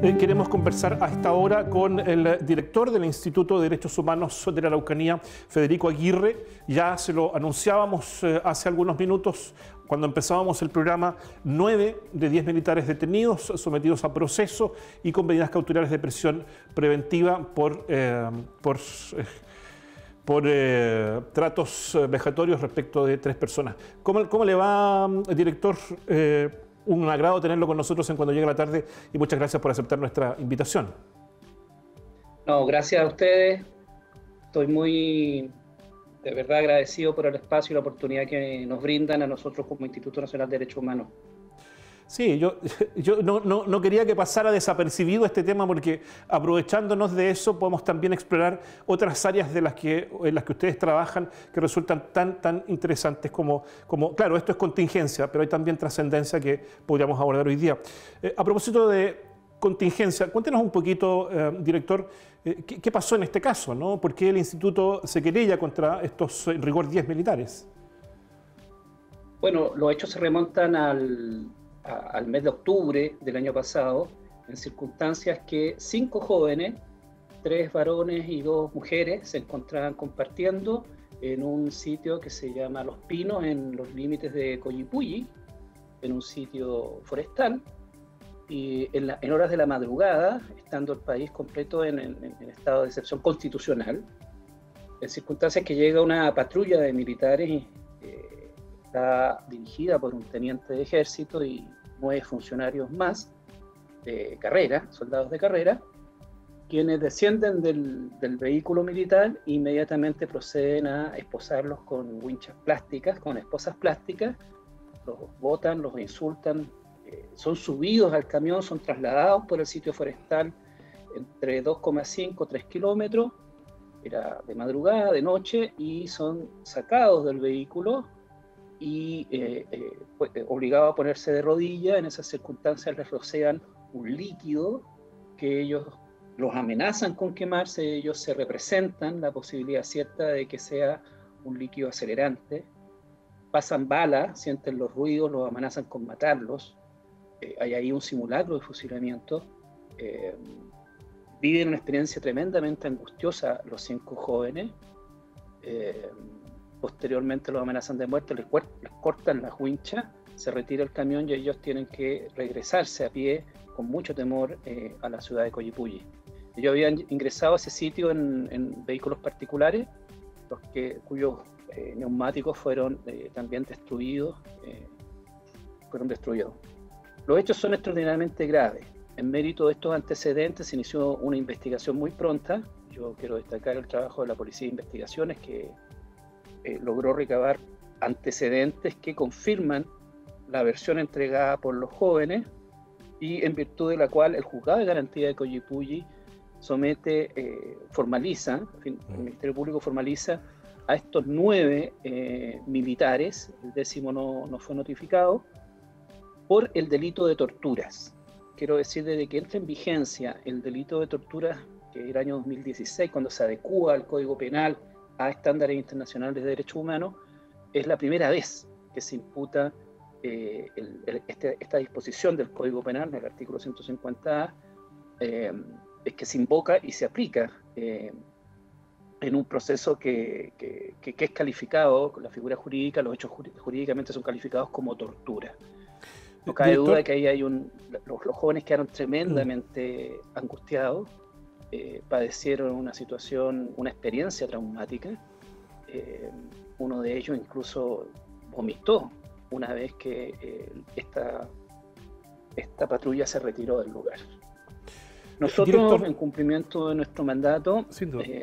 Queremos conversar a esta hora con el director del Instituto de Derechos Humanos de la Araucanía, Federico Aguirre. Ya se lo anunciábamos hace algunos minutos cuando empezábamos el programa. 9 de 10 militares detenidos, sometidos a proceso y con medidas cautelares de prisión preventiva por tratos vejatorios respecto de 3 personas. ¿Cómo le va, director? Un agrado tenerlo con nosotros en Cuando Llega la Tarde y muchas gracias por aceptar nuestra invitación. No, gracias a ustedes. Estoy muy, de verdad, agradecido por el espacio y la oportunidad que nos brindan a nosotros como Instituto Nacional de Derechos Humanos. Sí, yo no quería que pasara desapercibido este tema porque aprovechándonos de eso podemos también explorar otras áreas en las que ustedes trabajan que resultan tan interesantes como, claro, esto es contingencia, pero hay también trascendencia que podríamos abordar hoy día. A propósito de contingencia, cuéntenos un poquito, director, ¿qué pasó en este caso, ¿no? ¿Por qué el instituto se querella contra estos, en rigor, 10 militares? Bueno, los hechos se remontan al mes de octubre del año pasado, en circunstancias que 5 jóvenes, 3 varones y 2 mujeres, se encontraban compartiendo en un sitio que se llama Los Pinos, en los límites de Coyipulli, en un sitio forestal, y en horas de la madrugada, estando el país completo en estado de excepción constitucional, en circunstancias que llega una patrulla de militares está dirigida por un teniente de ejército y 9 funcionarios más de carrera, soldados de carrera, quienes descienden del vehículo militar e inmediatamente proceden a esposarlos con winchas plásticas, con esposas plásticas, los botan, los insultan, son subidos al camión, son trasladados por el sitio forestal entre 2,5 a 3 kilómetros, era de madrugada, de noche, y son sacados del vehículo y obligados a ponerse de rodillas. En esas circunstancias les rocean un líquido que ellos los amenazan con quemarse, ellos se representan la posibilidad cierta de que sea un líquido acelerante, pasan balas, sienten los ruidos, los amenazan con matarlos, hay ahí un simulacro de fusilamiento, viven una experiencia tremendamente angustiosa los 5 jóvenes, posteriormente los amenazan de muerte, les cortan las winchas, se retira el camión y ellos tienen que regresarse a pie con mucho temor a la ciudad de Coyipulli. Ellos habían ingresado a ese sitio en vehículos particulares, cuyos neumáticos fueron también destruidos, Los hechos son extraordinariamente graves. En mérito de estos antecedentes se inició una investigación muy pronta. Yo quiero destacar el trabajo de la Policía de Investigaciones, que logró recabar antecedentes que confirman la versión entregada por los jóvenes y en virtud de la cual el Juzgado de Garantía de Coyipulli formaliza, el Ministerio Público formaliza a estos 9 militares, el 10º no fue notificado, por el delito de torturas. Quiero decir, desde que entra en vigencia el delito de torturas, que es el año 2016, cuando se adecúa al Código Penal a estándares internacionales de derechos humanos, es la primera vez que se imputa esta disposición del Código Penal, el artículo 150A, es que se invoca y se aplica en un proceso que es calificado con la figura jurídica, los hechos jurídicamente son calificados como tortura. No cabe duda que ahí hay los jóvenes quedaron tremendamente angustiados, padecieron una situación, una experiencia traumática. Uno de ellos incluso vomitó una vez que esta patrulla se retiró del lugar. Nosotros, en cumplimiento de nuestro mandato,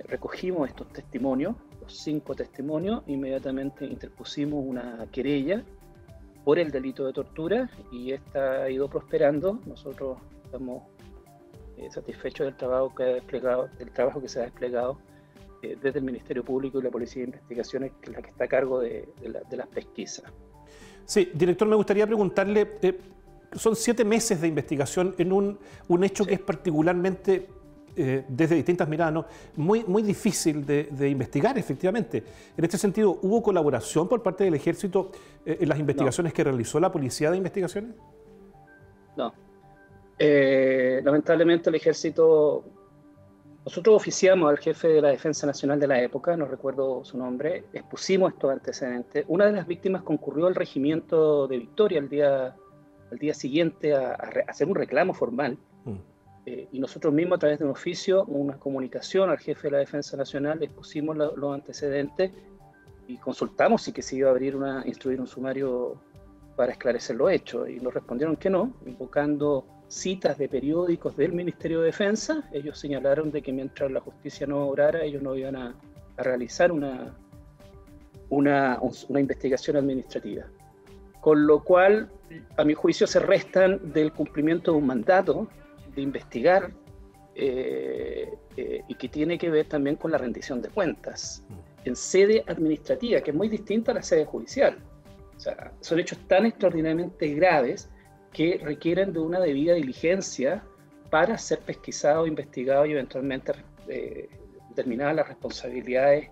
recogimos estos testimonios, los 5 testimonios, inmediatamente interpusimos una querella por el delito de tortura y esta ha ido prosperando. Nosotros estamos satisfechos del trabajo que se ha desplegado desde el Ministerio Público y la Policía de Investigaciones, que es la que está a cargo de las pesquisas. Sí, director, me gustaría preguntarle, son 7 meses de investigación en un hecho que es particularmente, desde distintas miradas, ¿no?, muy difícil de investigar, efectivamente. En este sentido, ¿hubo colaboración por parte del Ejército en las investigaciones que realizó la Policía de Investigaciones? No. Lamentablemente el ejército, nosotros oficiamos al jefe de la Defensa Nacional de la época, no recuerdo su nombre, expusimos estos antecedentes. Una de las víctimas concurrió al regimiento de Victoria al día siguiente a hacer un reclamo formal. Y nosotros mismos, a través de un oficio, una comunicación al jefe de la Defensa Nacional, le expusimos los antecedentes y consultamos si que se iba a instruir un sumario para esclarecer los hechos. Y nos respondieron que no, invocando citas de periódicos del Ministerio de Defensa. Ellos señalaron de que mientras la justicia no obrara, ellos no iban a realizar una investigación administrativa. Con lo cual, a mi juicio, se restan del cumplimiento de un mandato de investigar y que tiene que ver también con la rendición de cuentas en sede administrativa, que es muy distinta a la sede judicial. O sea, son hechos tan extraordinariamente graves que requieren de una debida diligencia para ser pesquisados, investigados y eventualmente determinadas las responsabilidades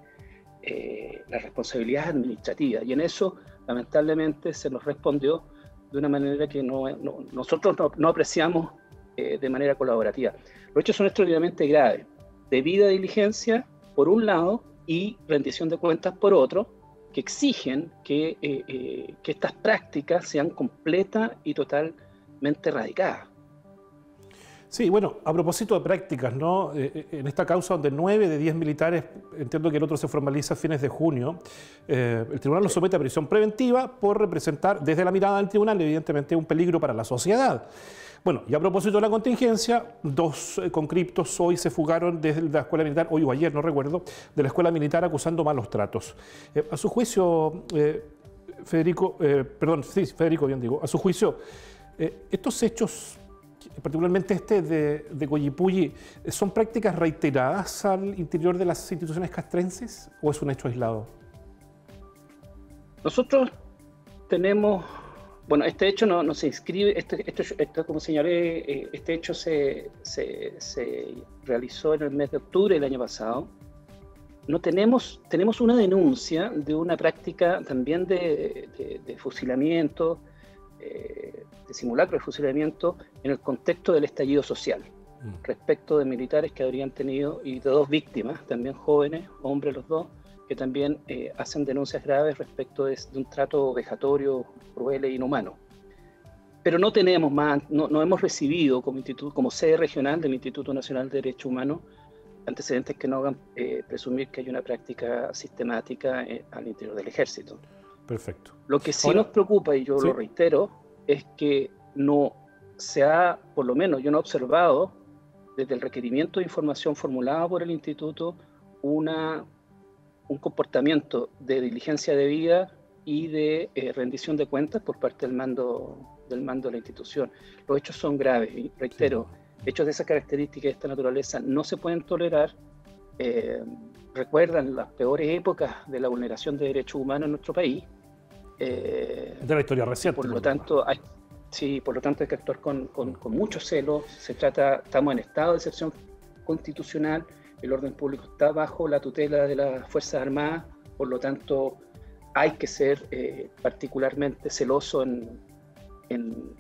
administrativas. Y en eso, lamentablemente, se nos respondió de una manera que nosotros no apreciamos de manera colaborativa. Los hechos son extraordinariamente graves. Debida diligencia, por un lado, y rendición de cuentas, por otro, que exigen que estas prácticas sean completas y totalmente erradicadas. Sí, bueno, a propósito de prácticas, ¿no? En esta causa donde 9 de 10 militares, entiendo que el otro se formaliza a fines de junio, el tribunal los somete a prisión preventiva por representar, desde la mirada del tribunal, evidentemente un peligro para la sociedad. Bueno, y a propósito de la contingencia, 2 conscriptos hoy se fugaron desde la escuela militar, hoy o ayer, no recuerdo, de la escuela militar acusando malos tratos. A su juicio, Federico, bien digo, a su juicio, estos hechos, particularmente este de Collipulli, ¿son prácticas reiteradas al interior de las instituciones castrenses o es un hecho aislado? Nosotros tenemos, bueno, este hecho no se inscribe, como señalé, este hecho se realizó en el mes de octubre del año pasado. Tenemos una denuncia de una práctica también de fusilamiento, de simulacro de fusilamiento en el contexto del estallido social, respecto de militares que habrían tenido, y de 2 víctimas, también jóvenes, hombres los 2, que también hacen denuncias graves respecto de un trato vejatorio, cruel e inhumano. Pero no tenemos más, no hemos recibido como sede regional del Instituto Nacional de Derechos Humanos antecedentes que no hagan presumir que hay una práctica sistemática al interior del ejército. Perfecto. Lo que sí nos preocupa, y yo lo reitero, es que no se ha, por lo menos yo no he observado, desde el requerimiento de información formulado por el Instituto, un comportamiento de diligencia debida y de rendición de cuentas por parte del mando de la institución. Los hechos son graves, y reitero, hechos de esa característica y de esta naturaleza no se pueden tolerar. Recuerdan las peores épocas de la vulneración de derechos humanos en nuestro país. De la historia reciente. Por lo tanto, hay que actuar con mucho celo. Estamos en estado de excepción constitucional, el orden público está bajo la tutela de las Fuerzas Armadas, por lo tanto hay que ser particularmente celoso en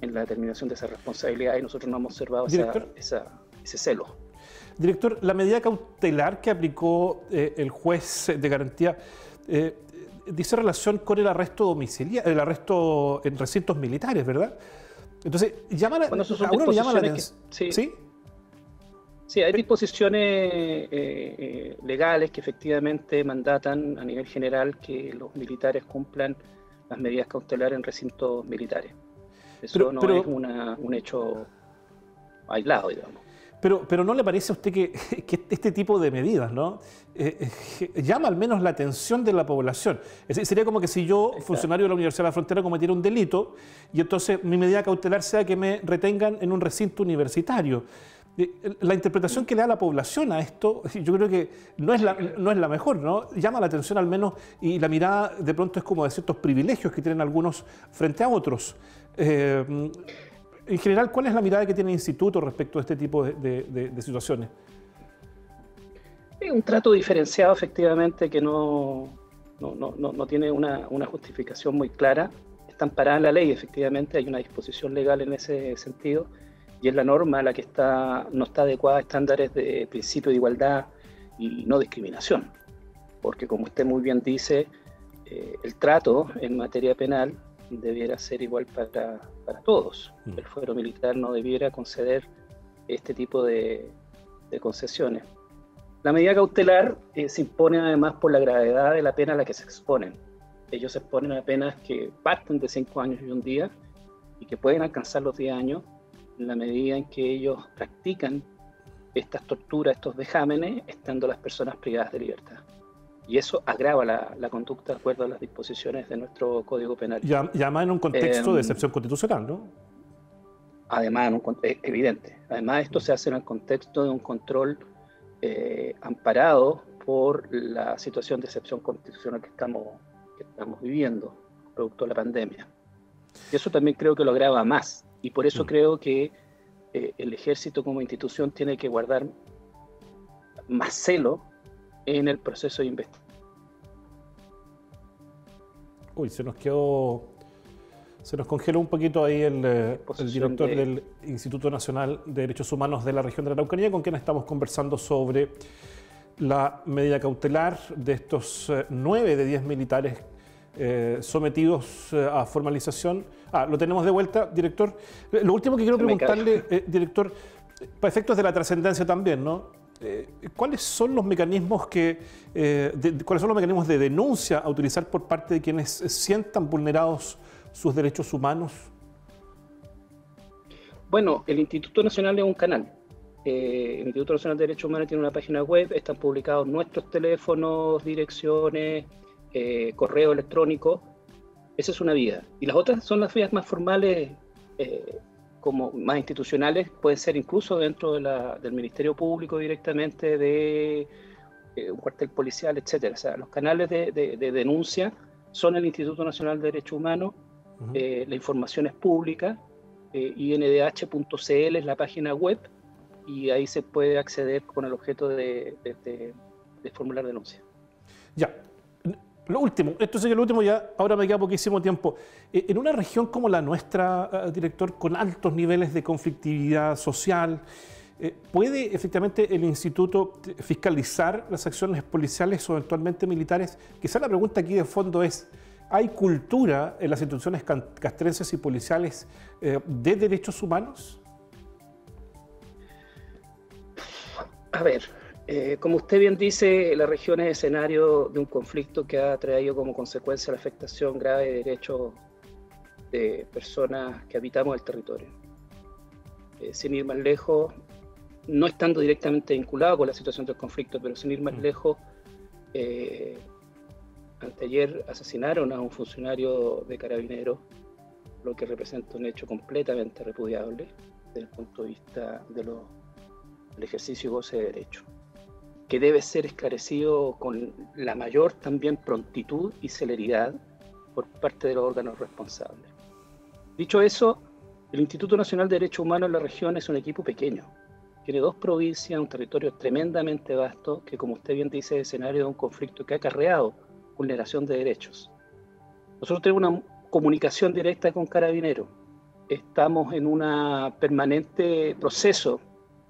la determinación de esa responsabilidad, y nosotros no hemos observado ese celo. Director, la medida cautelar que aplicó el juez de garantía dice relación con el arresto domiciliario, el arresto en recintos militares, ¿verdad? Entonces, a uno le llama la atención. Sí, hay disposiciones legales que efectivamente mandatan a nivel general que los militares cumplan las medidas cautelares en recintos militares. Eso no es un hecho aislado, digamos. Pero ¿no le parece a usted que este tipo de medidas, ¿no? Llama al menos la atención de la población? Es decir, sería como que si yo, funcionario de la Universidad de la Frontera, cometiera un delito y entonces mi medida cautelar sea que me retengan en un recinto universitario. La interpretación que le da la población a esto, yo creo que no es la mejor, ¿no? Llama la atención al menos, y la mirada de pronto es como de ciertos privilegios que tienen algunos frente a otros. En general, ¿cuál es la mirada que tiene el Instituto respecto a este tipo de situaciones? Es un trato diferenciado, efectivamente, que no tiene una justificación muy clara. Está amparada en la ley, efectivamente, hay una disposición legal en ese sentido, y es la norma la que no está adecuada a estándares de principio de igualdad y no discriminación. Porque como usted muy bien dice, el trato en materia penal debiera ser igual para todos. El fuero militar no debiera conceder este tipo de concesiones. La medida cautelar se impone además por la gravedad de la pena a la que se exponen. Ellos se exponen a penas que parten de 5 años y 1 día y que pueden alcanzar los 10 años en la medida en que ellos practican estas torturas, estos vejámenes, estando las personas privadas de libertad. Y eso agrava la conducta de acuerdo a las disposiciones de nuestro Código Penal. Y además en un contexto de excepción constitucional, ¿no? Además, es evidente. Además, esto se hace en el contexto de un control amparado por la situación de excepción constitucional que estamos viviendo, producto de la pandemia. Y eso también creo que lo agrava más. Y por eso creo que el Ejército como institución tiene que guardar más celo en el proceso de investigación. Uy, se nos congeló un poquito ahí el director del Instituto Nacional de Derechos Humanos de la región de la Araucanía, con quien estamos conversando sobre la medida cautelar de estos 9 de 10 militares sometidos a formalización. Lo tenemos de vuelta, director. Lo último que quiero preguntarle, director, para efectos de la trascendencia también, ¿no? ¿Cuáles son los mecanismos de denuncia a utilizar por parte de quienes sientan vulnerados sus derechos humanos? Bueno, el Instituto Nacional es un canal. El Instituto Nacional de Derechos Humanos tiene una página web, están publicados nuestros teléfonos, direcciones, correo electrónico. Esa es una vía. Y las otras son las vías más formales, como más institucionales, pueden ser incluso dentro del Ministerio Público directamente, de un cuartel policial, etcétera. O sea, los canales de denuncia son el Instituto Nacional de Derechos Humanos. La información es pública, indh.cl es la página web y ahí se puede acceder con el objeto de formular denuncia. Ya, lo último, esto sería lo último, ya ahora me queda poquísimo tiempo. En una región como la nuestra, director, con altos niveles de conflictividad social, ¿puede efectivamente el Instituto fiscalizar las acciones policiales o eventualmente militares? Quizá la pregunta aquí de fondo es: ¿hay cultura en las instituciones castrenses y policiales de derechos humanos? A ver, como usted bien dice, la región es escenario de un conflicto que ha traído como consecuencia la afectación grave de derechos de personas que habitamos el territorio. Sin ir más lejos, no estando directamente vinculado con la situación del conflicto, pero sin ir más lejos, anteayer asesinaron a un funcionario de Carabineros, lo que representa un hecho completamente repudiable desde el punto de vista del ejercicio y goce de derecho, que debe ser esclarecido con la mayor también prontitud y celeridad por parte de los órganos responsables. Dicho eso, el Instituto Nacional de Derechos Humanos en la región es un equipo pequeño. Tiene 2 provincias, un territorio tremendamente vasto, que como usted bien dice, es escenario de un conflicto que ha acarreado vulneración de derechos. Nosotros tenemos una comunicación directa con Carabineros. Estamos en un permanente proceso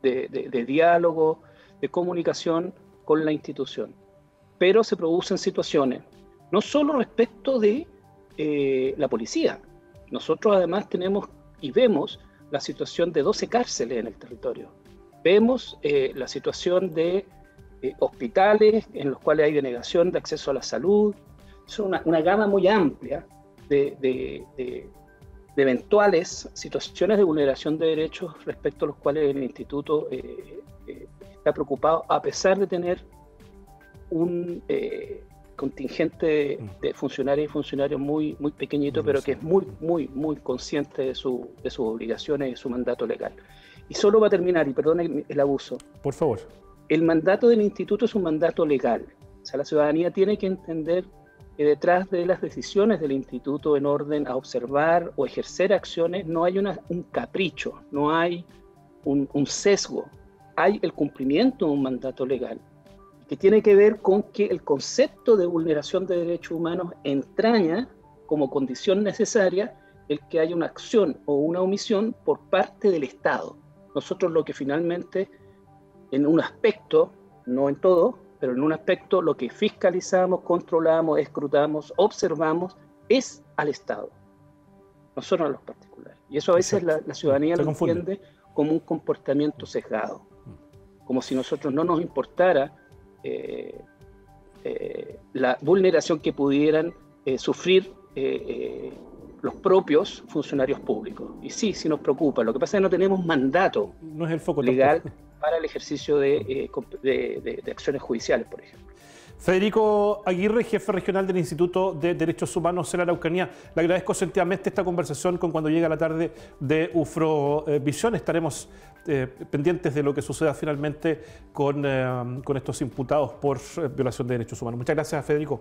de diálogo, de comunicación con la institución. Pero se producen situaciones, no solo respecto de la policía. Nosotros además tenemos y vemos la situación de 12 cárceles en el territorio. Vemos la situación de hospitales en los cuales hay denegación de acceso a la salud. Es una gama muy amplia de eventuales situaciones de vulneración de derechos respecto a los cuales el instituto está preocupado, a pesar de tener un contingente de funcionarias y funcionarios muy, muy pequeñito, pero que es muy, muy, muy consciente de sus obligaciones y de su mandato legal. Y solo va a terminar, y perdone el abuso. Por favor. El mandato del instituto es un mandato legal. O sea, la ciudadanía tiene que entender que detrás de las decisiones del instituto en orden a observar o ejercer acciones no hay un capricho, no hay un sesgo, hay el cumplimiento de un mandato legal que tiene que ver con que el concepto de vulneración de derechos humanos entraña como condición necesaria el que haya una acción o una omisión por parte del Estado. Nosotros lo que finalmente, en un aspecto, no en todo, pero en un aspecto lo que fiscalizamos, controlamos, escrutamos, observamos, es al Estado, no solo a los particulares. Y eso a veces la ciudadanía lo entiende como un comportamiento sesgado, como si a nosotros no nos importara la vulneración que pudieran sufrir los propios funcionarios públicos. Y sí nos preocupa. Lo que pasa es que no tenemos mandato legal para el ejercicio de acciones judiciales, por ejemplo. Federico Aguirre, jefe regional del Instituto de Derechos Humanos en la Araucanía. Le agradezco sentidamente esta conversación con Cuando Llega la Tarde de Ufrovisión. Estaremos pendientes de lo que suceda finalmente con estos imputados por violación de derechos humanos. Muchas gracias, Federico.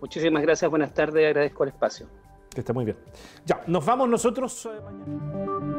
Muchísimas gracias, buenas tardes, agradezco el espacio. Que esté muy bien. Ya, nos vamos nosotros mañana.